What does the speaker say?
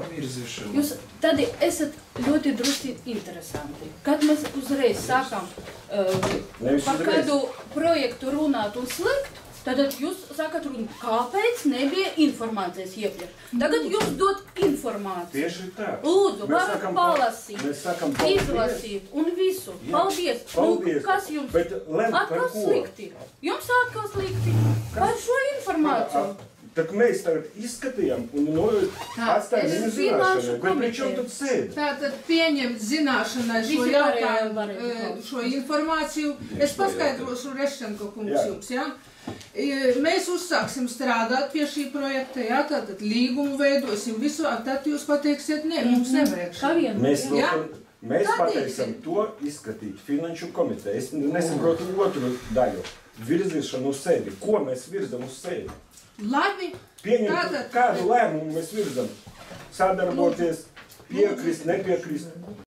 virzīšanu. Jūs tad esat ļoti drusci interesanti. Kad mēs uzreiz sākam par kādu projektu runāt un slēgt, tad jūs sākat runāt, kāpēc nebija informācijas iepriekš. Tagad jūs dod informāciju. Tieši tā. Lūdzu, varat palasīt, izlasīt un visu. Paldies. Paldies. Kas jums atkal slikti? Jums atkal slikti par šo informāciju. Tak mēs tagad izskatījām un atstājām viņu zināšanai, bet viņš jau tad sēd. Tātad pieņemt zināšanai šo jautājumu, šo informāciju. Es paskaidrošu Reščenko kungs jums, ja? Mēs uzsāksim strādāt pie šī projekta, ja? Tātad līgumu veidosim visu, tad jūs pateiksiet, ne, mums nevajag šo. Mēs pateiksim to izskatīt Finanšu komiteju. Es nesaprotu otru daļu. Virzīšanu uz sevi. Ko mēs virzam uz sevi? Labi. Pieņemt kādu lēmumu mēs virzam. Sadarboties, piekrist, nepiekrist.